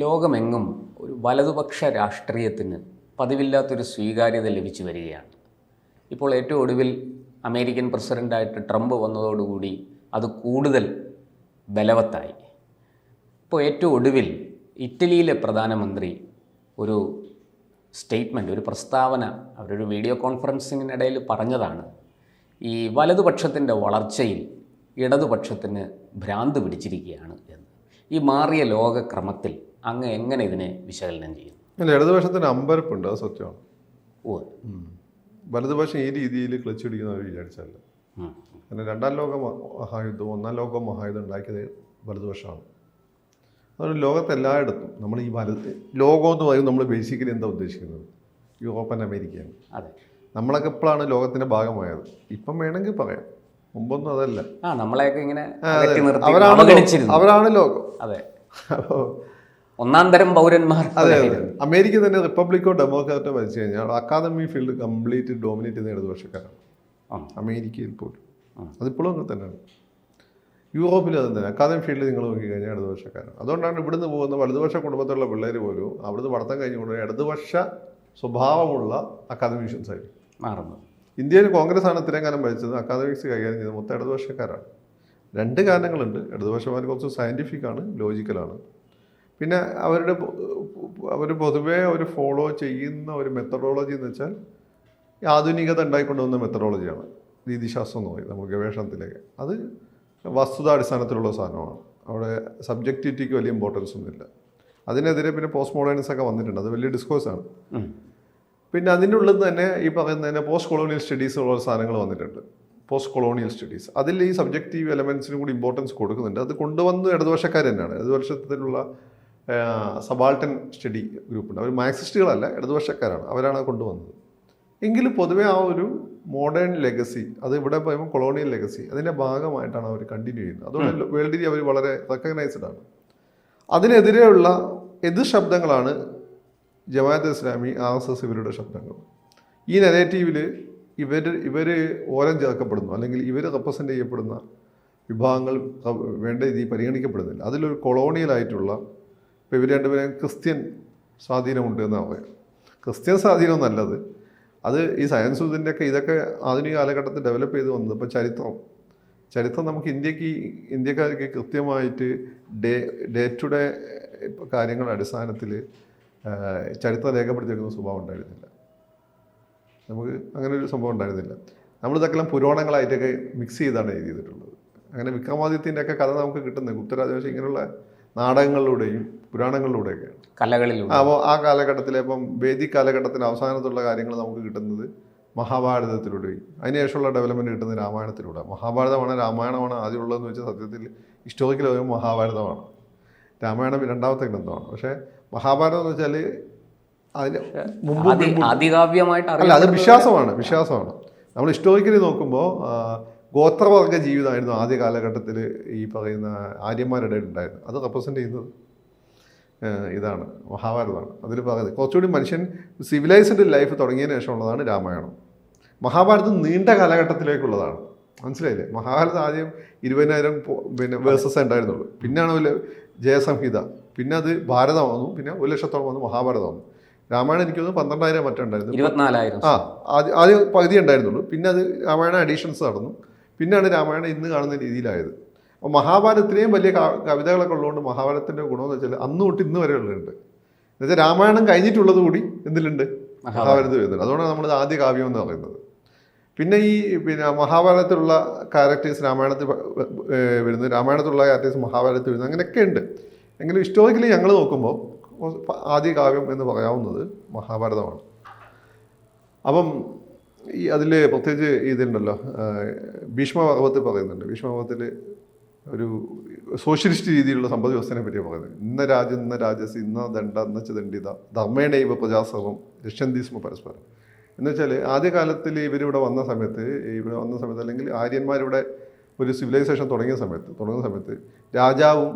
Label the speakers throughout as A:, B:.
A: ലോകമെങ്ങും ഒരു വലതുപക്ഷ രാഷ്ട്രീയത്തിന് പതിവില്ലാത്തൊരു സ്വീകാര്യത ലഭിച്ചു വരികയാണ്. ഇപ്പോൾ ഏറ്റവും ഒടുവിൽ അമേരിക്കൻ പ്രസിഡൻ്റായിട്ട് ട്രംപ് വന്നതോടുകൂടി അത് കൂടുതൽ ബലവത്തായി. ഇപ്പോൾ ഏറ്റവും ഒടുവിൽ ഇറ്റലിയിലെ പ്രധാനമന്ത്രി ഒരു സ്റ്റേറ്റ്മെൻറ്റ്, ഒരു പ്രസ്താവന അവരൊരു വീഡിയോ കോൺഫറൻസിങ്ങിനിടയിൽ പറഞ്ഞതാണ്, ഈ വലതുപക്ഷത്തിൻ്റെ വളർച്ചയിൽ ഇടതുപക്ഷത്തിന് ഭ്രാന്ത് പിടിച്ചിരിക്കുകയാണ് എന്ന്. ഈ മാറിയ ലോകക്രമത്തിൽ അങ്ങ് എങ്ങനെ ഇതിനെ വിശകലനം ചെയ്യും?
B: അല്ല, ഇടതുപക്ഷത്തിന് അമ്പരപ്പുണ്ട്, അത് സത്യമാണ്.
A: ഓ,
B: വലതുപക്ഷം ഈ രീതിയിൽ ക്ലച്ച് പിടിക്കുന്നവർ വിചാരിച്ചല്ല. കാരണം രണ്ടാം ലോക മഹായുദ്ധവും ഒന്നാം ലോക മഹായുദ്ധം ഉണ്ടാക്കിയത് വലതുപക്ഷമാണ്. അതുകൊണ്ട് ലോകത്തെല്ലായിടത്തും നമ്മൾ ഈ ലോകം എന്ന് പറയുമ്പോൾ നമ്മൾ ബേസിക്കലി എന്താ ഉദ്ദേശിക്കുന്നത്? യൂറോപ്പൻ അമേരിക്കയാണ്.
A: അതെ,
B: നമ്മളൊക്കെ ഇപ്പോഴാണ് ലോകത്തിൻ്റെ ഭാഗമായത്. ഇപ്പം വേണമെങ്കിൽ പറയാം, മുമ്പൊന്നും അതല്ല.
A: നമ്മളെയൊക്കെ ഇങ്ങനെ
B: അവരാണ് ലോകം.
A: അതെ, ഒന്നാം തരം പൗരന്മാർ.
B: അതെ അതെ. അമേരിക്ക തന്നെ റിപ്പബ്ലിക്കോ ഡെമോക്രാറ്റോ ഭരിച്ചു കഴിഞ്ഞാൽ അക്കാദമി ഫീൽഡ് കംപ്ലീറ്റ് ഡോമിനേറ്റ് ചെയ്യുന്ന ഇടതുപക്ഷക്കാരാണ് അമേരിക്കയിൽ പോലും. അതിപ്പോഴും അങ്ങനെ തന്നെയാണ്. യൂറോപ്പിൽ അത് തന്നെ അക്കാദമി ഫീൽഡ് നിങ്ങൾ നോക്കിക്കഴിഞ്ഞാൽ ഇടതുപക്ഷക്കാരാണ്. അതുകൊണ്ടാണ് ഇവിടുന്ന് പോകുന്ന വലതുപക്ഷ കുടുംബത്തിലുള്ള പിള്ളേർ പോലും അവിടുന്ന് പഠിത്തം കഴിഞ്ഞുകൊണ്ട് ഇടതുപക്ഷ സ്വഭാവമുള്ള അക്കാദമീഷ്യൻസ് ആയിരിക്കും മാറുന്നത്. ഇന്ത്യയിൽ കോൺഗ്രസ് ആണ് ഇത്രയും കാലം ഭരിച്ചത്, അക്കാദമിക്സ് കൈകാര്യം ചെയ്തത് മൊത്തം ഇടതുപക്ഷക്കാരാണ്. രണ്ട് കാരണങ്ങളുണ്ട്. ഇടതുപക്ഷമാർ കുറച്ച് സയൻറ്റിഫിക്കാണ്, ലോജിക്കലാണ്. പിന്നെ അവർ പൊതുവേ ഒരു ഫോളോ ചെയ്യുന്ന ഒരു മെത്തഡോളജി എന്ന് വെച്ചാൽ ആധുനികത ഉണ്ടായിക്കൊണ്ടുവന്ന മെത്തഡോളജിയാണ് രീതിശാസ്ത്രം എന്ന് പറയും നമ്മൾ ഗവേഷണത്തിലേക്ക്. അത് വസ്തുതാടിസ്ഥാനത്തിലുള്ള സാധനമാണ്. അവിടെ സബ്ജക്റ്റിവിറ്റിക്ക് വലിയ ഇമ്പോർട്ടൻസ് ഒന്നുമില്ല. അതിനെതിരെ പിന്നെ പോസ്റ്റ് മോഡേണിസം ഒക്കെ വന്നിട്ടുണ്ട്, അത് വലിയ ഡിസ്കോഴ്സാണ്. പിന്നെ അതിൻ്റെ ഉള്ളിൽ തന്നെ ഈ പറയുന്നതിന് പോസ്റ്റ് കൊളോണിയൽ സ്റ്റഡീസ് ഉള്ള സാധനങ്ങൾ വന്നിട്ടുണ്ട്. പോസ്റ്റ് കൊളോണിയൽ സ്റ്റഡീസ് അതിൽ ഈ സബ്ജക്റ്റീവ് എലമെൻസിനും കൂടി ഇമ്പോർട്ടൻസ് കൊടുക്കുന്നുണ്ട്. അത് കൊണ്ടുവന്ന് ഇടതുപക്ഷക്കാർ തന്നെയാണ്. ഇടതുപക്ഷത്തിലുള്ള സബാൾട്ടൻ സ്റ്റഡി ഗ്രൂപ്പുണ്ട്, അവർ മാർക്സിസ്റ്റുകളല്ല, ഇടതുപക്ഷക്കാരാണ്, അവരാണ് അത് കൊണ്ടുവന്നത്. എങ്കിലും പൊതുവേ ആ ഒരു മോഡേൺ ലെഗസി, അത് ഇവിടെ പറയുമ്പോൾ കൊളോണിയൽ ലെഗസി, അതിൻ്റെ ഭാഗമായിട്ടാണ് അവർ കണ്ടിന്യൂ ചെയ്യുന്നത്. അതുകൊണ്ട് വേൾഡിൽ അവർ വളരെ റെക്കഗ്നൈസ്ഡ് ആണ്. അതിനെതിരെയുള്ള എതിർ ശബ്ദങ്ങളാണ് ജമാഅത്തെ ഇസ്ലാമി, RSS ഇവരുടെ ശബ്ദങ്ങൾ. ഈ നെഗറ്റീവിൽ ഇവർ ഓരം ചേർക്കപ്പെടുന്നു, അല്ലെങ്കിൽ ഇവർ റെപ്രസെൻ്റ് ചെയ്യപ്പെടുന്ന വിഭാഗങ്ങൾ വേണ്ട രീതിയിൽ പരിഗണിക്കപ്പെടുന്നില്ല. അതിലൊരു കൊളോണിയലായിട്ടുള്ള, ഇപ്പോൾ ഇവർ രണ്ടുപേരും ക്രിസ്ത്യൻ സ്വാധീനമുണ്ട് എന്നാണ് പറയുക. ക്രിസ്ത്യൻ സ്വാധീനം നല്ലത്, അത് ഈ സയൻസ് ഇതിൻ്റെയൊക്കെ ഇതൊക്കെ ആധുനിക കാലഘട്ടത്തിൽ ഡെവലപ്പ് ചെയ്ത് വന്നത്. ഇപ്പോൾ ചരിത്രം നമുക്ക് ഇന്ത്യക്കാർക്ക് കൃത്യമായിട്ട് ഡേ ടു ഡേ കാര്യങ്ങളുടെ അടിസ്ഥാനത്തിൽ ചരിത്രം രേഖപ്പെടുത്തി വെക്കുന്ന സ്വഭാവം ഉണ്ടായിരുന്നില്ല. നമുക്ക് അങ്ങനെ ഒരു സംഭവം ഉണ്ടായിരുന്നില്ല. നമ്മളിതൊക്കെല്ലാം പുരാണങ്ങളായിട്ടൊക്കെ മിക്സ് ചെയ്താണ് എഴുതിയിട്ടുള്ളത്. അങ്ങനെ വിക്രമാദിത്യൻ്റെ ഒക്കെ കഥ നമുക്ക് കിട്ടുന്നത് ഗുപ്തരാജവംശം ഇങ്ങനെയുള്ള നാടകങ്ങളിലൂടെയും പുരാണങ്ങളിലൂടെയൊക്കെയാണ്, കലകളിലൂടെ. അപ്പോൾ ആ കാലഘട്ടത്തിലെ ഇപ്പം വേദിക് കാലഘട്ടത്തിൻ്റെ അവസാനത്തുള്ള കാര്യങ്ങൾ നമുക്ക് കിട്ടുന്നത് മഹാഭാരതത്തിലൂടെയും അതിനുശേഷമുള്ള ഡെവലപ്മെൻറ്റ് കിട്ടുന്നത് രാമായണത്തിലൂടെ. മഹാഭാരതമാണ് രാമായണമാണ് ആദ്യമുള്ളതെന്ന് വെച്ചാൽ സത്യത്തിൽ ഹിസ്റ്റോറിക്കൽ പറയുമ്പോൾ മഹാഭാരതമാണ്. രാമായണം രണ്ടാമത്തെ ഗ്രന്ഥമാണ്. പക്ഷേ മഹാഭാരതം എന്ന് വെച്ചാൽ അതിന് മുമ്പ് അല്ല, അത് വിശ്വാസമാണ്. നമ്മൾ ഹിസ്റ്റോറിക്കലി നോക്കുമ്പോൾ ഗോത്രവർഗ ജീവിതമായിരുന്നു ആദ്യ കാലഘട്ടത്തിൽ ഈ പറയുന്ന ആര്യന്മാരുടെ ഉണ്ടായിരുന്നത്. അത് റെപ്രസെൻ്റ് ചെയ്യുന്നത് ഇതാണ്, മഹാഭാരതമാണ്. അതിൽ പറയുന്നത് കുറച്ചുകൂടി മനുഷ്യൻ സിവിലൈസ്ഡ് ലൈഫ് തുടങ്ങിയതിന് ശേഷമുള്ളതാണ് രാമായണം. മഹാഭാരതം നീണ്ട കാലഘട്ടത്തിലേക്കുള്ളതാണ്. മനസ്സിലായില്ലേ? മഹാഭാരതം ആദ്യം 20,000 പിന്നെ വേഴ്സസ് ഉണ്ടായിരുന്നുള്ളൂ. പിന്നെയാണ് ജയസംഹിത, പിന്നെ അത് ഭാരതം വന്നു, പിന്നെ 1,00,000 വന്നു മഹാഭാരതം വന്നു. രാമായണം എനിക്ക് തോന്നുന്നു 12,000 മറ്റും ഉണ്ടായിരുന്നു,
A: 24,000.
B: ആദ്യം പകുതി ഉണ്ടായിരുന്നുള്ളൂ. പിന്നെ അത് രാമായണ അഡീഷൻസ് നടന്നു. പിന്നെയാണ് രാമായണം ഇന്ന് കാണുന്ന രീതിയിലായത്. അപ്പോൾ മഹാഭാരതത്തിലെയും വലിയ കവിതകളൊക്കെ ഉള്ളതുകൊണ്ട് മഹാഭാരതത്തിൻ്റെ ഗുണമെന്ന് വെച്ചാൽ അന്ന് തൊട്ട് ഇന്ന് വരെ ഉള്ളുണ്ട്. എന്നുവെച്ചാൽ രാമായണം കഴിഞ്ഞിട്ടുള്ളത് കൂടി എന്തിലുണ്ട്? മഹാഭാരതത്തിൽ വരുന്നുണ്ട്. അതുകൊണ്ടാണ് നമ്മളത് ആദ്യ കാവ്യം എന്ന് പറയുന്നത്. പിന്നെ മഹാഭാരതത്തിലുള്ള ക്യാരക്ടേഴ്സ് രാമായണത്തിൽ വരുന്നത്, രാമായണത്തിലുള്ള ക്യാരക്ടേഴ്സ് മഹാഭാരതത്തിൽ വരുന്നത്, അങ്ങനെയൊക്കെ ഉണ്ട്. എങ്കിലും ഹിസ്റ്റോറിക്കലി ഞങ്ങൾ നോക്കുമ്പോൾ ആദ്യ കാവ്യം എന്ന് പറയാവുന്നത് മഹാഭാരതമാണ്. അപ്പം ഈ അതിൽ പ്രത്യേകിച്ച് ഇതുണ്ടല്ലോ, ഭീഷ്മപർവത്തിൽ പറയുന്നുണ്ട്. ഭീഷ്മപർവത്തിൽ ഒരു സോഷ്യലിസ്റ്റ് രീതിയിലുള്ള സമ്പദ് വ്യവസ്ഥയെ പറ്റിയാണ് പറയുന്നത്. ഇന്ന രാജ്യം ഇന്ന രാജസി ഇന്ന ദണ്ഡ എന്നുവെച്ച ദണ്ഡിത ധർമ്മേണൈവ പ്രജാസർവം രക്ഷന്തിസ്മ പരസ്പരം എന്ന് വെച്ചാൽ ആദ്യകാലത്തിൽ ഇവരിവിടെ വന്ന സമയത്ത് അല്ലെങ്കിൽ ആര്യന്മാരിവിടെ ഒരു സിവിലൈസേഷൻ തുടങ്ങുന്ന സമയത്ത് രാജാവും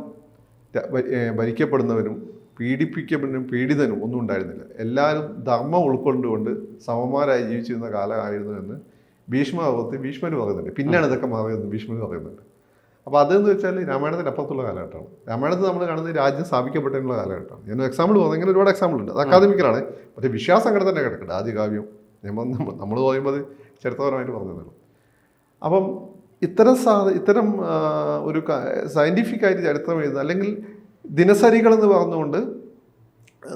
B: ഭരിക്കപ്പെടുന്നവരും പീഡിപ്പിക്കപ്പെടുന്നവരും പീഡിതനും ഒന്നും ഉണ്ടായിരുന്നില്ല. എല്ലാവരും ധർമ്മം ഉൾക്കൊണ്ടുകൊണ്ട് സമന്മാരായി ജീവിച്ചിരുന്ന കാലമായിരുന്നു എന്ന് ഭീഷ്മർ പറയുന്നുണ്ട്. പിന്നെയാണ് ഇതൊക്കെ മാറിയതെന്ന് ഭീഷ്മർ പറയുന്നുണ്ട്. അപ്പോൾ അതെന്ന് വെച്ചാൽ രാമായണത്തിന് അപ്പുറത്തുള്ള കാലഘട്ടമാണ്. രാമായണത്തിൽ നമ്മൾ കാണുന്നത് രാജ്യം സ്ഥാപിക്കപ്പെട്ടിട്ടുള്ള കാലഘട്ടമാണ്. ഞാൻ എക്സാമ്പിൾ പറഞ്ഞു, ഇങ്ങനെ ഒരുപാട് എക്സാമ്പിൾ ഉണ്ട്. അത് അക്കാദമിക്കലാണ്, പക്ഷേ വിശ്വാസം അങ്ങനെ തന്നെ കിടക്കുന്നുണ്ട്. ആദ്യകാവ്യം നമ്മൾ പറയുമ്പോൾ അത് ചരിത്രപരമായിട്ട് പറഞ്ഞതാണ്. അപ്പം ഇത്തരം ഒരു സയൻറ്റിഫിക് ആയിട്ട് ചരിത്രം എഴുതുന്നത്, അല്ലെങ്കിൽ ദിനസരികളെന്ന് പറഞ്ഞുകൊണ്ട്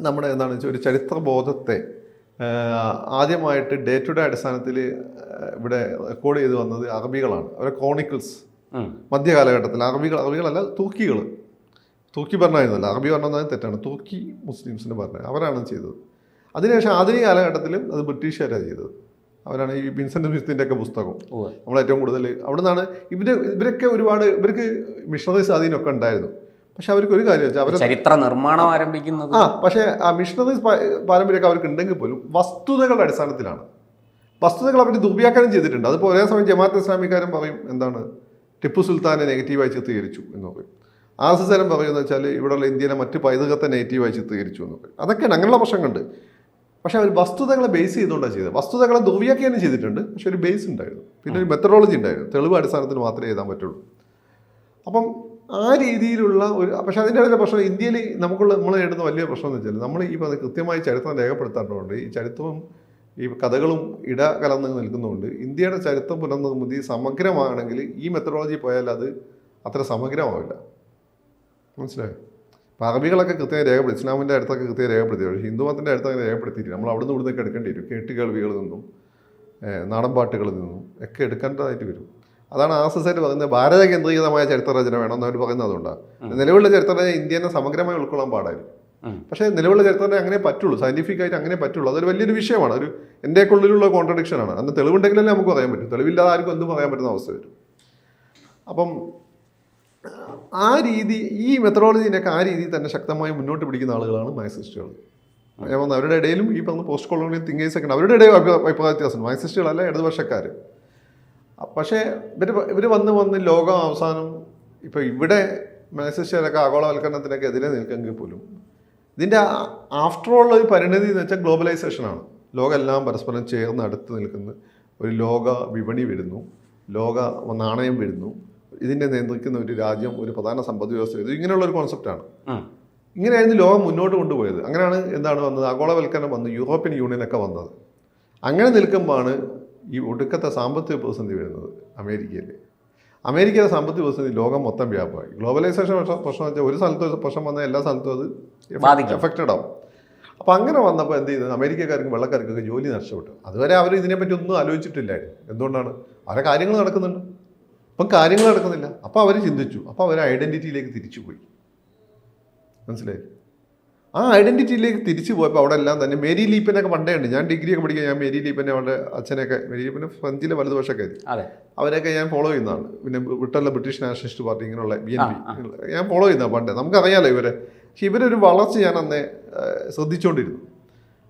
B: നമ്മുടെ എന്താണെന്ന് വെച്ചാൽ ഒരു ചരിത്രബോധത്തെ ആദ്യമായിട്ട് ഡേ ടു ഡേ അടിസ്ഥാനത്തിൽ ഇവിടെ റെക്കോർഡ് ചെയ്ത് വന്നത് അറബികളാണ്. അവരെ ക്രോണിക്കിൾസ് മധ്യകാലഘട്ടത്തിൽ അറബികളല്ല തുർക്കി ഭരണമായിരുന്നല്ല, അറബി ഭരണം തെറ്റാണ്, തുർക്കി മുസ്ലിംസിന് ഭരണം അവരാണ് ചെയ്തത്. അതിനുശേഷം ആധുനിക കാലഘട്ടത്തിലും അത് ബ്രിട്ടീഷുകാരാണ് ചെയ്തത്. അവരാണ് ഈ വിൻസെൻ്റ് സ്മിത്തിൻ്റെ ഒക്കെ പുസ്തകം നമ്മൾ ഏറ്റവും കൂടുതൽ അവിടെ നിന്നാണ്. ഇവരൊക്കെ ഇവർക്ക് മിഷണറി സ്വാധീനമൊക്കെ ഉണ്ടായിരുന്നു. പക്ഷെ അവർക്ക് ഒരു കാര്യം വെച്ചാൽ അവർ
A: ചരിത്ര നിർമ്മാണം ആരംഭിക്കുന്നത്
B: പക്ഷേ ആ മിഷണറീസ് പാരമ്പര്യമൊക്കെ അവർക്ക് ഉണ്ടെങ്കിൽ പോലും വസ്തുതകളുടെ അടിസ്ഥാനത്തിലാണ്. വസ്തുതകൾ അവർ ദുർവ്യാഖ്യാനം ചെയ്തിട്ടുണ്ട്. അതിപ്പോൾ ഒരേ സമയം ജമാഅത്ത് ഇസ്ലാമിക്കാരും പറയും എന്താണ് ടിപ്പു സുൽത്താനെ നെഗറ്റീവായി ചിത്രീകരിച്ചു എന്ന് പറയും. RSS പറയുന്നത് വെച്ചാൽ ഇവിടെയുള്ള ഇന്ത്യയിലെ മറ്റ് പൈതൃകത്തെ നെഗറ്റീവായി ചിത്രീകരിച്ചു എന്ന് പറയും. അതൊക്കെയാണ് അങ്ങനെയുള്ള പ്രശ്നങ്ങളുണ്ട്. പക്ഷെ അവർ വസ്തുതകളെ ബേസ് ചെയ്തുകൊണ്ടാണ് ചെയ്തത്. വസ്തുതകളെ ദുർവ്യാഖ്യാനം ചെയ്തിട്ടുണ്ട്, പക്ഷെ ഒരു ബേസ് ഉണ്ടായിരുന്നു, പിന്നെ ഒരു മെത്തഡോളജി ഉണ്ടായിരുന്നു. തെളിവ് അടിസ്ഥാനത്തിന് മാത്രമേ എഴുതാൻ പറ്റുള്ളൂ. അപ്പം ആ രീതിയിലുള്ള പക്ഷേ അതിൻ്റെ ഇടയിലെ പ്രശ്നം ഇന്ത്യയിൽ നമ്മൾ നേടുന്ന വലിയ പ്രശ്നം എന്ന് വെച്ചാൽ നമ്മൾ ഈ കൃത്യമായി ചരിത്രം രേഖപ്പെടുത്താത്തതുകൊണ്ട് ഈ ചരിത്രവും ഈ കഥകളും ഇടകലർന്ന് നിൽക്കുന്നതുകൊണ്ട് ഇന്ത്യയുടെ ചരിത്രം പുനർനിർമ്മിതി സമഗ്രമാണെങ്കിൽ ഈ മെത്തഡോളജി പോയാൽ അത് അത്ര സമഗ്രമാവില്ല. മനസ്സിലായോ? അപ്പോൾ അറബികളൊക്കെ കൃത്യമായി രേഖപ്പെടുത്തി, ഇസ്ലാമിൻ്റെ അടുത്തൊക്കെ കൃത്യമായി രേഖപ്പെടുത്തി, പക്ഷേ ഹിന്ദുമതത്തിൻ്റെ അടുത്തൊക്കെ രേഖപ്പെടുത്തിയിട്ടില്ല. നമ്മൾ അവിടുന്ന് ഇവിടുന്നൊക്കെ എടുക്കേണ്ടി വരും. കേട്ടുകേൾവികളിൽ നിന്നും നാടൻ പാട്ടുകളിൽ നിന്നും ഒക്കെ എടുക്കേണ്ടതായിട്ട് വരും. അതാണ് RSS പറയുന്നത് ഭാരത കേന്ദ്രീകൃതമായ ചരിത്രരചന വേണമെന്ന് അവർ പറയുന്നത്. അതുകൊണ്ടാണ് നിലവിലുള്ള ചരിത്രരചന ഇന്ത്യനെ സമഗ്രമായി ഉൾക്കൊള്ളാൻ പാടായിരുന്നു. പക്ഷേ നിലവിലുള്ള ചരിത്രരചന അങ്ങനെ പറ്റുള്ളൂ, സയൻറ്റിഫിക് ആയിട്ട് അങ്ങനെ പറ്റുള്ളൂ. അതൊരു വലിയൊരു വിഷയമാണ്, ഒരു എൻ്റെയൊക്കെ ഉള്ളിലുള്ള കോൺട്രഡിക്ഷനാണ്. അന്ന് തെളിവുണ്ടെങ്കിലല്ലേ നമുക്ക് പറയാൻ പറ്റും. തെളിവില്ലാതെ ആർക്കും എന്തും പറയാൻ പറ്റുന്ന അവസ്ഥ വരും. അപ്പം ആ രീതി, ഈ മെത്തഡോളജിനൊക്കെ ആ രീതിയിൽ തന്നെ ശക്തമായി മുന്നോട്ട് പിടിക്കുന്ന ആളുകളാണ് മാർക്സിസ്റ്റുകൾ. ഞാൻ വന്ന് അവരുടെ ഇടയിലും ഈ പറഞ്ഞ പോസ്റ്റ് കൊളോണിയൽ തിങ്കേഴ്സൊക്കെ ഉണ്ട്. അവരുടെ ഇടയിൽ അഭിപ്രായ വ്യത്യാസമുണ്ട്. മാർക്സിസ്റ്റുകളല്ല, ഇടതുപക്ഷക്കാർ. പക്ഷേ ഇവർ വന്ന് ലോകം അവസാനം ഇപ്പോൾ ഇവിടെ മാർക്സിസ്റ്റുകാരൊക്കെ ആഗോളവൽക്കരണത്തിനൊക്കെ എതിരെ നിൽക്കെങ്കിൽ പോലും ഇതിൻ്റെ ആഫ്റ്റർ ഓൾ ഒരു പരിണതി എന്ന് വെച്ചാൽ ഗ്ലോബലൈസേഷനാണ്. ലോകം എല്ലാം പരസ്പരം ചേർന്ന് അടുത്ത് നിൽക്കുന്ന ഒരു ലോക വിപണി വരുന്നു, ലോക നാണയം വരുന്നു, ഇതിനെ നിയന്ത്രിക്കുന്ന ഒരു രാജ്യം, ഒരു പ്രധാന സമ്പദ് വ്യവസ്ഥ വരുന്നു. ഇങ്ങനെയുള്ളൊരു കോൺസെപ്റ്റാണ്. ഇങ്ങനെയായിരുന്നു ലോകം മുന്നോട്ട് കൊണ്ടുപോയത്. അങ്ങനെയാണ് എന്താണ് വന്നത്, ആഗോളവൽക്കരണം വന്ന് യൂറോപ്യൻ യൂണിയനൊക്കെ വന്നത്. അങ്ങനെ നിൽക്കുമ്പോഴാണ് ഈ ഒടുക്കത്തെ സാമ്പത്തിക പ്രതിസന്ധി വരുന്നത് അമേരിക്കയുടെ സാമ്പത്തിക പ്രതിസന്ധി ലോകം മൊത്തം വ്യാപകമായി. ഗ്ലോബലൈസേഷൻ പ്രശ്നം വെച്ചാൽ ഒരു സ്ഥലത്ത് പ്രശ്നം വന്നാൽ എല്ലാ സ്ഥലത്തും അത് എഫക്റ്റഡ് ആവും. അപ്പോൾ അങ്ങനെ വന്നപ്പോൾ എന്ത് ചെയ്തത്, അമേരിക്കക്കാർക്കും വെള്ളക്കാർക്കൊക്കെ ജോലി നഷ്ടപ്പെട്ടു. അതുവരെ അവർ ഇതിനെപ്പറ്റി ഒന്നും ആലോചിച്ചിട്ടില്ലായിരുന്നു. എന്തുകൊണ്ടാണ്? അവരെ കാര്യങ്ങൾ നടക്കുന്നുണ്ട്, അപ്പം കാര്യങ്ങൾ നടക്കുന്നില്ല. അപ്പോൾ അവർ ചിന്തിച്ചു, അപ്പോൾ അവർ ഐഡൻറ്റിറ്റിയിലേക്ക് തിരിച്ചുപോയി. മനസ്സിലായി? ആ ഐഡൻറ്റിറ്റിയിലേക്ക് തിരിച്ചു പോയപ്പോൾ അവിടെ എല്ലാം തന്നെ മേരി ലീപ്പനൊക്കെ പണ്ടേ ഉണ്ട്. ഞാൻ ഡിഗ്രിയൊക്കെ പഠിക്കാൻ ഞാൻ മേരി ലീപ്പനെ അവരുടെ അച്ഛനെയൊക്കെ, മേരി ലീപ്പനെ ഫ്രഞ്ചിലെ വലതുപക്ഷക്കാരി, അവരെയൊക്കെ ഞാൻ ഫോളോ ചെയ്യുന്നതാണ്. പിന്നെ ബ്രിട്ടനിലെ ബ്രിട്ടീഷ് നാഷണലിസ്റ്റ് പാർട്ടി, ഇങ്ങനെയുള്ള BNP ഞാൻ ഫോളോ ചെയ്യുന്നതാണ് പണ്ടേ. നമുക്കറിയാമല്ലോ ഇവരെ. പക്ഷേ ഇവരൊരു വളർച്ച ഞാൻ അന്നേ ശ്രദ്ധിച്ചുകൊണ്ടിരുന്നു.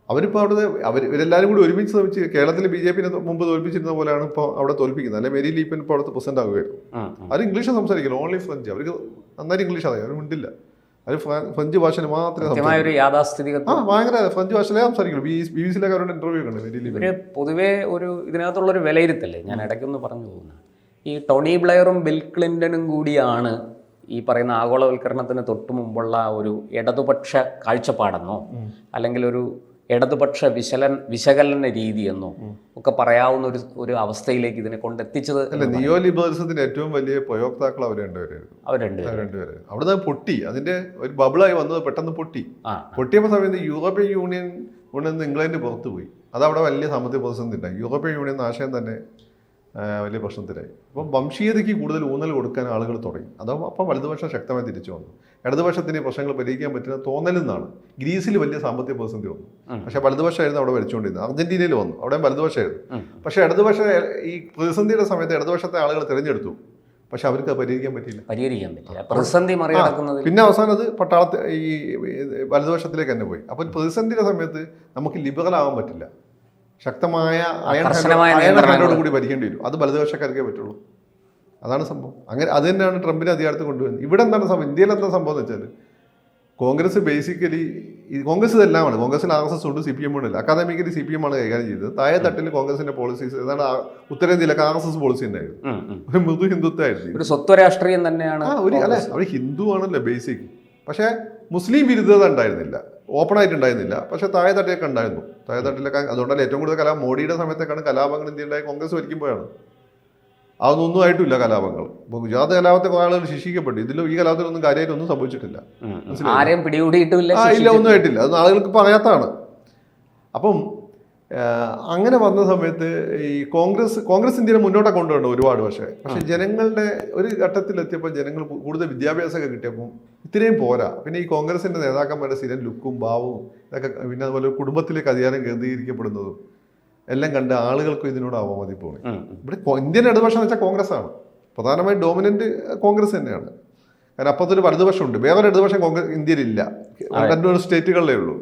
B: അവരിപ്പോൾ അവിടുത്തെ ഇവരെല്ലാവരും കൂടി ഒരുമിച്ച് ശ്രമിച്ച് കേരളത്തിൽ BJP മുമ്പ് തോൽപ്പിച്ചിരുന്ന പോലെയാണ് ഇപ്പോൾ അവിടെ തോൽപ്പിക്കുന്നത്. അല്ലെങ്കിൽ മേരി ലീപ്പൻ ഇപ്പോൾ അവിടുത്തെ പ്രസിഡന്റ് ആകുകയായിരുന്നു. അവർ ഇംഗ്ലീഷ് സംസാരിക്കില്ല, ഓൺലി ഫ്രഞ്ച്. അവർക്ക് നന്നായിട്ട് ഇംഗ്ലീഷ് അറിയാം, അവർ മിണ്ടില്ല. അത് ഫ്രഞ്ച് ഭാഷയിൽ മാത്രമേ ഭയങ്കര ഫ്രഞ്ച് ഭാഷയിലേ സംസാരിക്കുള്ളൂ. BBC-യിലൊക്കെ അവരുടെ ഇന്റർവ്യൂ ഉണ്ട്.
A: പൊതുവേ ഒരു ഇതിനകത്തുള്ളൊരു വിലയിരുത്തല്ലേ, ഞാൻ ഇടയ്ക്കൊന്ന് പറഞ്ഞു പോകുന്നത്, ഈ ടോണി ബ്ലെയറും ബിൽ ക്ലിൻ്റണും കൂടിയാണ് ഈ പറയുന്ന ആഗോളവൽക്കരണത്തിന് തൊട്ടു മുമ്പുള്ള ഒരു ഇടതുപക്ഷ കാഴ്ചപ്പാടെന്നോ അല്ലെങ്കിൽ ഒരു ഇടതുപക്ഷ വിശകലന രീതിയെന്നോ ഒക്കെ പറയാവുന്ന ഒരു അവസ്ഥയിലേക്ക് ഇതിനെ കൊണ്ടെത്തിച്ചത്.
B: അല്ല, നിയോ ലിബറലിസത്തിന്റെ ഏറ്റവും വലിയ പ്രയോക്താക്കൾ അവർ രണ്ടുപേരായിരുന്നു. അവിടുന്ന് പൊട്ടി, അതിന്റെ ഒരു ബബിളായി വന്നത് പെട്ടെന്ന് പൊട്ടിയപ്പോൾ സമയത്ത് യൂറോപ്യൻ യൂണിയൻ നിന്ന് ഇംഗ്ലണ്ട് പുറത്തു പോയി. അതവിടെ വലിയ സാമ്പത്തിക പ്രതിസന്ധി ഉണ്ടായി. യൂറോപ്യൻ യൂണിയൻ ആശയം തന്നെ വലിയ പ്രശ്നത്തിലായി. അപ്പം വംശീയതയ്ക്ക് കൂടുതൽ ഊന്നൽ കൊടുക്കാൻ ആളുകൾ തുടങ്ങി. അപ്പം വലതുപക്ഷം ശക്തമായി തിരിച്ചു വന്നു. ഇടതുപക്ഷത്തിന് പ്രശ്നങ്ങൾ പരിഹരിക്കാൻ പറ്റുന്ന തോന്നലെന്നാണ്. ഗ്രീസിൽ വലിയ സാമ്പത്തിക പ്രതിസന്ധി വന്നു, പക്ഷേ വലതുപക്ഷമായിരുന്നു അവിടെ ഭരിച്ചുകൊണ്ടിരുന്നത്. അർജന്റീനയിൽ വന്നു, അവിടെയും വലതുപക്ഷമായിരുന്നു. പക്ഷേ ഇടതുപക്ഷ ഈ പ്രതിസന്ധിയുടെ സമയത്ത് ഇടതുപക്ഷത്തെ ആളുകൾ തിരഞ്ഞെടുത്തു, പക്ഷെ അവർക്ക് പരിഹരിക്കാൻ പറ്റില്ല.
A: പ്രതിസന്ധി മറികടക്കുന്നത്
B: പിന്നെ അവസാനം അത് ഈ വലതുപക്ഷത്തിലേക്ക് തന്നെ പോയി. അപ്പോൾ പ്രതിസന്ധിയുടെ സമയത്ത് നമുക്ക് ലിബറൽ ആവാൻ പറ്റില്ല. ശക്തമായ അയണോട് കൂടി ഭരിക്കേണ്ടി വരും. അത് വലതുപക്ഷക്കാർക്കേ പറ്റുള്ളൂ. അതാണ് സംഭവം. അങ്ങനെ അത് തന്നെയാണ് ട്രംപിനെ അധികാരത്തിൽ കൊണ്ടുവരുന്നത്. ഇവിടെ എന്താണ് സംഭവം, ഇന്ത്യയിൽ എന്താ സംഭവം എന്ന് വെച്ചാൽ കോൺഗ്രസ് ബേസിക്കലി കോൺഗ്രസ് ഇതെല്ലാമാണ്. കോൺഗ്രസിൽ RSS ഉണ്ട്, CPM ഉണ്ട്. അക്കാദമിക്കലി CPM ആണ് കൈകാര്യം ചെയ്തത്. താഴെ തട്ടിൽ കോൺഗ്രസിന്റെ പോളിസീസ് ഏതാണ് ഉത്തരേന്ത്യയിലൊക്കെ RSS പോളിസി ഉണ്ടായിരുന്നു. ഒരു മൃദു ഹിന്ദുത്വമായിരുന്നു.
A: ഒരു സ്വത്വ രാഷ്ട്രീയം തന്നെയാണ്.
B: അല്ലെ, അവർ ഹിന്ദു ആണല്ലോ ബേസിക്. പക്ഷേ മുസ്ലിം വിരുദ്ധത ഉണ്ടായിരുന്നില്ല, ഓപ്പൺ ആയിട്ട് ഉണ്ടായിരുന്നില്ല. പക്ഷേ താഴെ തട്ടിലൊക്കെ ഉണ്ടായിരുന്നു. താഴെ തട്ടിലൊക്കെ അതുകൊണ്ടല്ല ഏറ്റവും കൂടുതൽ മോഡിയുടെ സമയത്തൊക്കെയാണ് കലാപങ്ങൾ ഇന്ത്യയിലുണ്ടായി. കോൺഗ്രസ് ഭരിക്കുമ്പോഴാണ്. അതൊന്നും ആയിട്ടില്ല കലാപങ്ങൾ. ഇപ്പോൾ ഗുജറാത്ത് കലാപത്തെ കുറേ ആളുകൾ ശിക്ഷിക്കപ്പെട്ടു. ഇതിലും ഈ കലാപത്തിലൊന്നും കാര്യമായിട്ടൊന്നും സംഭവിച്ചിട്ടില്ല.
A: ആരെയും പിടികൂടിയിട്ടില്ല.
B: ഇല്ല, ഒന്നും ആയിട്ടില്ല. അതൊന്നും ആളുകൾക്ക് പറയാത്തതാണ്. അപ്പം അങ്ങനെ വന്ന സമയത്ത് ഈ കോൺഗ്രസ് ഇന്ത്യയെ മുന്നോട്ട് കൊണ്ടുപോകണ്ട ഒരുപാട്. പക്ഷേ ജനങ്ങളുടെ ഒരു ഘട്ടത്തിലെത്തിയപ്പോൾ ജനങ്ങൾ കൂടുതൽ വിദ്യാഭ്യാസമൊക്കെ കിട്ടിയപ്പോൾ ഇത്രയും പോരാ. പിന്നെ ഈ കോൺഗ്രസിന്റെ നേതാക്കന്മാരുടെ സ്ഥിരം ലുക്കും ഭാവവും ഇതൊക്കെ, പിന്നെ അതുപോലെ കുടുംബത്തിലേക്ക് അധികാരം കേന്ദ്രീകരിക്കപ്പെടുന്നതും എല്ലാം കണ്ട് ആളുകൾക്കും ഇതിനോട് അവമതിപ്പ് തോന്നി. ഇവിടെ ഇന്ത്യൻ ഇടതുപക്ഷം എന്ന് വെച്ചാൽ കോൺഗ്രസ് ആണ് പ്രധാനമായും ഡോമിനന്റ്. കോൺഗ്രസ് തന്നെയാണ്. കാരണം അപ്പത്തൊരു വലതുപക്ഷമുണ്ട്. വേറൊരു ഇടതുപക്ഷം ഇന്ത്യയിലില്ല. 2 സ്റ്റേറ്റുകളിലേ ഉള്ളൂ.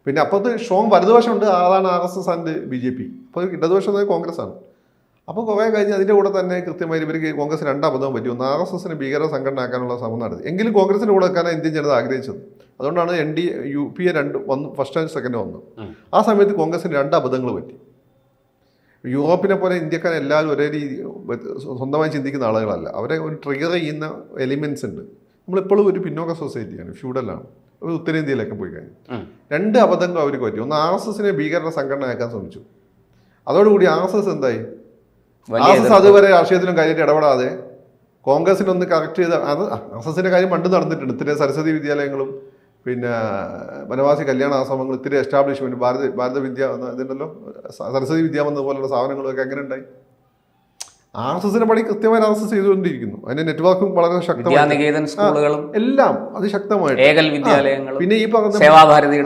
B: പിന്നെ അപ്പുറത്ത് സ്ട്രോങ് വലതുപക്ഷമുണ്ട്. അതാണ് RSS ആൻഡ് BJP. അപ്പോൾ ഇടതുപക്ഷം കോൺഗ്രസ് ആണ്. അപ്പോൾ കുറേ കഴിഞ്ഞ് അതിൻ്റെ കൂടെ തന്നെ കൃത്യമായി ഇവർക്ക് കോൺഗ്രസ് 2 അബദ്ധവും പറ്റി. ഒന്ന്, RSSനെ ഭീകര സംഘടന ആക്കാനുള്ള ശ്രമം നടത്തി. എങ്കിലും കോൺഗ്രസിന് കൂടെ വെക്കാനാണ് ഇന്ത്യൻ ജനത ആഗ്രഹിച്ചത്. അതുകൊണ്ടാണ് UPA 2 വന്നു, ഫസ്റ്റ് ആൻഡ് സെക്കൻഡ് വന്നു. ആ സമയത്ത് കോൺഗ്രസിന് 2 അബദ്ധങ്ങൾ പറ്റി. യൂറോപ്പിനെ പോലെ ഇന്ത്യക്കാർ എല്ലാവരും ഒരേ രീതി സ്വന്തമായി ചിന്തിക്കുന്ന ആളുകളല്ല. അവരെ ഒരു ട്രിഗർ ചെയ്യുന്ന എലിമെൻറ്റ്സ് ഉണ്ട്. നമ്മളിപ്പോഴും ഒരു പിന്നോക്ക സൊസൈറ്റിയാണ്, ഫ്യൂഡലാണ്. ഉത്തരേന്ത്യയിലൊക്കെ പോയി കഴിഞ്ഞു 2 അബദ്ധങ്ങൾ അവർക്ക് പറ്റി. ഒന്ന്, RSSനെ ഭീകര സംഘടനയാക്കാൻ ശ്രമിച്ചു. അതോടുകൂടി RSS എന്തായി? RSS അതുവരെ രാഷ്ട്രീയത്തിലും കാര്യമായിട്ട് ഇടപെടാതെ കോൺഗ്രസിനൊന്ന് കറക്റ്റ് ചെയ്ത് RSSന്റെ കാര്യം പണ്ട് നടന്നിട്ടുണ്ട്. ഇത്തിരി സരസ്വതി വിദ്യാലയങ്ങളും പിന്നെ വനവാസി കല്യാണ ആശ്രമങ്ങൾ, ഇത്തിരി എസ്റ്റാബ്ലിഷ്മെന്റ്, ഭാരത വിദ്യ ഇതുണ്ടല്ലോ, സരസ്വതി വിദ്യാമന്ദിർ പോലുള്ള സ്ഥാപനങ്ങളൊക്കെ എങ്ങനെ ഉണ്ടായി? RSSന്റെ പണി കൃത്യമായി RSS ചെയ്തുകൊണ്ടിരിക്കുന്നു. അതിന്റെ നെറ്റ്വർക്കും വളരെ ശക്തമാണ്. എല്ലാം അതിശക്തമായിട്ട്. പിന്നെ ഈ പറഞ്ഞ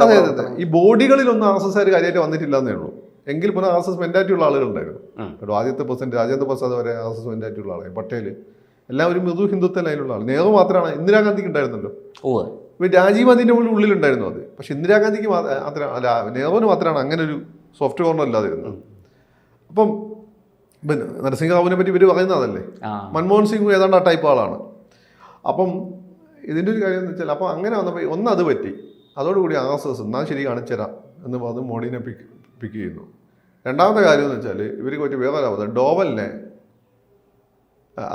B: അതെ ഈ ബോഡികളിലൊന്നും RSSകാർ കാര്യമായിട്ട് വന്നിട്ടില്ല എന്നേ ഉള്ളൂ. എങ്കിൽ പോലും RSS മെന്റാലിറ്റി ഉള്ള ആളുകളുണ്ടായിരുന്നു. ആദ്യത്തെ പ്രസിഡന്റ് രാജേന്ദ്ര പ്രസാദ് വരെ RSS മെന്റാലിറ്റി ഉള്ള ആളായി. പട്ടേൽ എല്ലാം ഒരു മൃദു ഹിന്ദുത്വ ലൈനുള്ള ആൾ. നെഹ്റു മാത്രമാണ്. ഇന്ദിരാഗാന്ധിക്ക് ഉണ്ടായിരുന്നല്ലോ. രാജീവ് ഗാന്ധിന്റെ ഉള്ളിലുണ്ടായിരുന്നു അത്. പക്ഷെ ഇന്ദിരാഗാന്ധിക്ക് അല്ല, നെഹ്റുവിന് മാത്രമാണ് അങ്ങനെ ഒരു സോഫ്റ്റ് കോർണർ അല്ലാതിരുന്നത്. അപ്പം നരസിംഹറാവുവിനെ പറ്റി ഇവർ പറയുന്നതല്ലേ, മൻമോഹൻ സിംഗ് ഏതാണ്ട് ആ ടൈപ്പ് ആളാണ്. അപ്പം ഇതിൻ്റെ ഒരു കാര്യം എന്ന് വെച്ചാൽ, അപ്പം അങ്ങനെ വന്നപ്പോൾ അത് പറ്റി. അതോടുകൂടി RSS എന്നാൽ ശരി കാണിച്ചുതരാം എന്ന് പറഞ്ഞ് മോഡിനെ പിക്ക് ചെയ്യുന്നു. രണ്ടാമത്തെ കാര്യം എന്ന് വെച്ചാൽ ഇവർക്ക് പറ്റി വേറെ അബദ്ധം. ഡോവലിനെ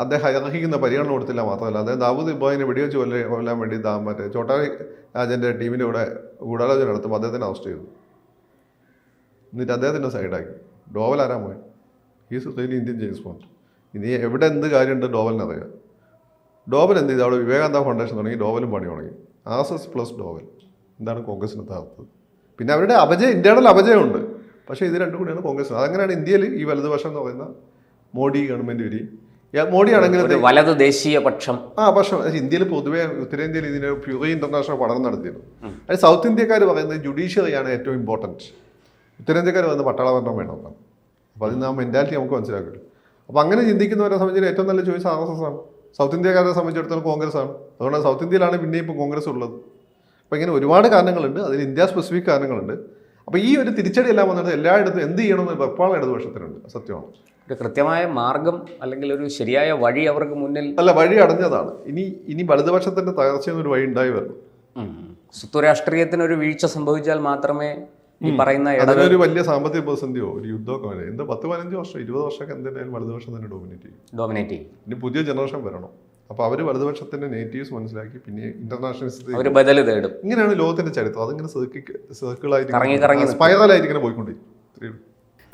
B: അദ്ദേഹം അർഹിക്കുന്ന പരിഗണന കൊടുത്തില്ല. മാത്രമല്ല അദ്ദേഹം ദാവൂദ് ഇബ്രാഹിമിനെ വെടിവെച്ച് കൊല്ലാൻ വേണ്ടി മറ്റേ ചോട്ടാരി രാജൻ്റെ ടീമിൻ്റെ കൂടെ ഗൂഢാലോചന നടത്തുമ്പോൾ അദ്ദേഹത്തിനെ അറസ്റ്റ് ചെയ്തു. എന്നിട്ട് അദ്ദേഹത്തിൻ്റെ സൈഡാക്കി. ഡോവൽ ആരാ പോയി? He's really Indian James bond. ഇനി എവിടെ എന്ത് കാര്യമുണ്ട് ഡോവലിന് അറിയാം. ഡോവൽ എന്ത് ചെയ്തു? അവിടെ വിവേകാനന്ദ ഫൗണ്ടേഷൻ തുടങ്ങി, ഡോവലും പണി തുടങ്ങി. RSS പ്ലസ് ഡോവൽ എന്താണ് കോൺഗ്രസിന് താഴ്ത്തത്? പിന്നെ അവരുടെ ഇന്റേണൽ അപജയമുണ്ട്. പക്ഷേ ഇത് രണ്ടും കൂടിയാണ് കോൺഗ്രസ്. അതങ്ങനെയാണ് ഇന്ത്യയിൽ ഈ വലതുപക്ഷം എന്ന് പറയുന്ന മോഡി ഗവൺമെന്റ് വരി. മോഡി ആണെങ്കിൽ
A: വലത് ദേശീയ പക്ഷം
B: പക്ഷം ഇന്ത്യയിൽ പൊതുവെ ഉത്തരേന്ത്യയിൽ ഇതിന് പ്യൂറി ഇന്റർനാഷണൽ പഠനം നടത്തിയിരുന്നു. അത് സൗത്ത് ഇന്ത്യക്കാർ പറയുന്നത് ജുഡീഷ്യറിയാണ് ഏറ്റവും ഇമ്പോർട്ടൻറ്റ്. ഉത്തരേന്ത്യക്കാർ പറയുന്നത് പട്ടാളഭരണം വേണമെന്നാണ്. അപ്പോൾ അതിന് ആ മെന്റാലിറ്റി നമുക്ക് മനസ്സിലാക്കില്ല. അപ്പോൾ അങ്ങനെ ചിന്തിക്കുന്നവരെ സംബന്ധിച്ച് ഏറ്റവും നല്ല ചോയ്സ് RSS ആണ്. സൗത്ത് ഇന്ത്യക്കാരെ സംബന്ധിച്ചിടത്തോളം കോൺഗ്രസ് ആണ്. അതുകൊണ്ട് സൗത്ത് ഇന്ത്യയിലാണ് പിന്നെ ഇപ്പോൾ കോൺഗ്രസ് ഉള്ളത്. അപ്പോൾ ഇങ്ങനെ ഒരുപാട് കാരണങ്ങളുണ്ട്. അതിൽ ഇന്ത്യ സ്പെസിഫിക് കാരണങ്ങളുണ്ട്. അപ്പോൾ ഈ ഒരു തിരിച്ചടി എല്ലാം വന്നിട്ട് എല്ലായിടത്തും എന്ത് ചെയ്യണമെന്ന് വെപ്പാളം ഇടതുപക്ഷത്തിനുണ്ട്. സത്യമാണ്.
A: ഒരു കൃത്യമായ മാർഗം അല്ലെങ്കിൽ ഒരു ശരിയായ വഴി അവർക്ക് മുന്നിൽ
B: വഴി അടഞ്ഞതാണ്. ഇനി വലതുപക്ഷത്തിന്റെ തകർച്ചയെന്നൊരു വഴി ഉണ്ടായി വരണം.
A: സ്വത്വരാഷ്ട്രീയത്തിന് ഒരു വീഴ്ച സംഭവിച്ചാൽ മാത്രമേ ഈ പറയുന്ന
B: ഒരു വലിയ സാമ്പത്തിക പ്രതിസന്ധിയോ ഒരു യുദ്ധമൊക്കെ വരെ 10-15 വർഷം 20 വർഷമൊക്കെ എന്തായാലും വലതുപക്ഷം തന്നെ ഡോമിനേറ്റ് ചെയ്യും. ഇനി പുതിയ ജനറേഷൻ വരണം. അപ്പോൾ അവർ വലതുപക്ഷത്തിന്റെ നേറ്റീവ്സ് മനസ്സിലാക്കി പിന്നെ ഇന്റർനാഷണൽ
A: ബദൽ തേടും.
B: ഇങ്ങനെയാണ് ലോകത്തിന്റെ ചരിത്രം. അതിങ്ങനെ സർക്കിളായിട്ട് സ്പൈറലായിട്ട് ഇങ്ങനെ പോയിക്കൊണ്ടിരിക്കും.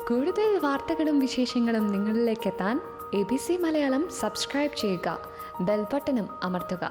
C: കൂടുതൽ വാർത്തകളും വിശേഷങ്ങളും നിങ്ങളിലേക്ക് എത്താൻ ABC മലയാളം സബ്സ്ക്രൈബ് ചെയ്യുക, ബെൽ ബട്ടണും അമർത്തുക.